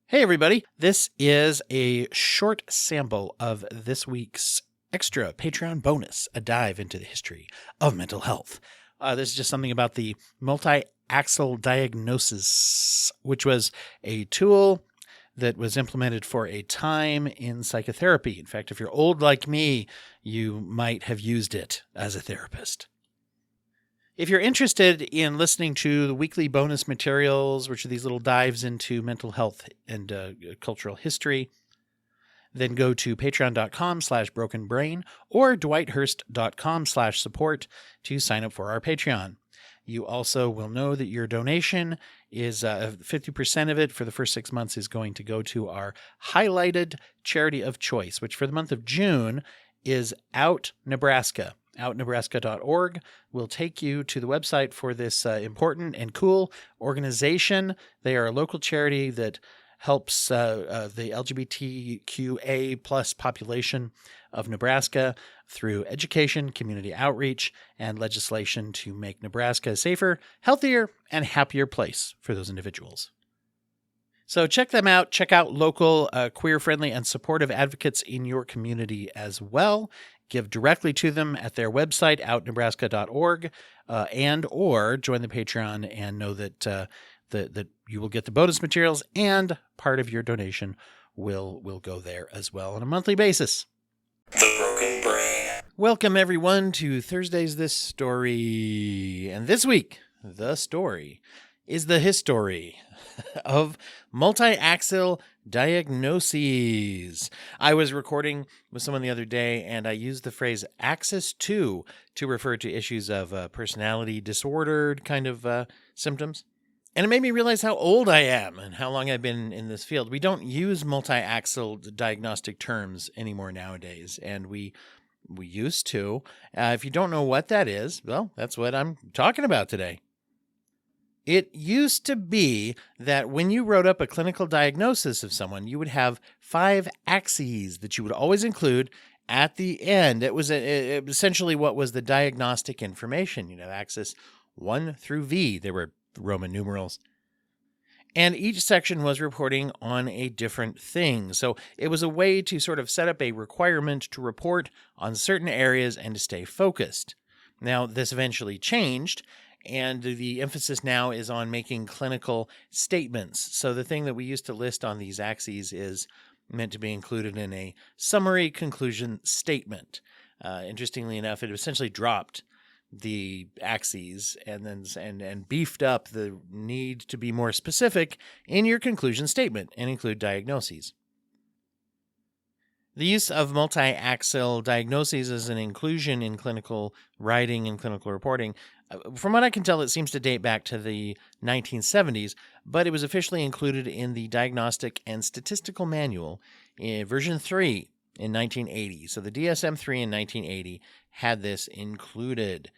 Hey everybody, this is a short sample of this week's extra Patreon bonus, a dive into the history of mental health. This is just something about the Multi-Axil diagnosis, which was a tool that was implemented for a time in psychotherapy. In fact, if you're old like me, you might have used it as a therapist. If you're interested in listening to the weekly bonus materials, which are these little dives into mental health and cultural history, then go to patreon.com/brokenbrain or dwighthurst.com/support to sign up for our Patreon. You also will know that your donation is 50% of it for the first 6 months is going to go to our highlighted charity of choice, which for the month of June is Out Nebraska. OutNebraska.org will take you to the website for this important and cool organization. They are a local charity that helps the LGBTQA plus population of Nebraska through education, community outreach, and legislation to make Nebraska a safer, healthier, and happier place for those individuals. So check them out. Check out local queer-friendly and supportive advocates in your community as well. Give directly to them at their website, outnebraska.org, and or join the Patreon and know that that you will get the bonus materials and part of your donation will go there as well on a monthly basis. The Broken Brain. Welcome, everyone, to Thursday's This Story. And this week, the story is the history of multi-axil diagnoses. I was recording with someone the other day, and I used the phrase axis 2 to refer to issues of personality disordered kind of symptoms. And it made me realize how old I am and how long I've been in this field. We don't use multi-axil diagnostic terms anymore nowadays, and we used to. If you don't know what that is, well, that's what I'm talking about today. It used to be that when you wrote up a clinical diagnosis of someone, you would have 5 axes that you would always include at the end. It was essentially what was the diagnostic information. You know, axis 1 through V. They were Roman numerals. And each section was reporting on a different thing. So it was a way to sort of set up a requirement to report on certain areas and to stay focused. Now, this eventually changed. And the emphasis now is on making clinical statements. So the thing that we used to list on these axes is meant to be included in a summary conclusion statement. Interestingly enough, it essentially dropped the axes and beefed up the need to be more specific in your conclusion statement and include diagnoses. The use of multi-axil diagnoses as an inclusion in clinical writing and clinical reporting, from what I can tell, it seems to date back to the 1970s, but it was officially included in the Diagnostic and Statistical Manual in version 3 in 1980. So the DSM-3 in 1980 had this included.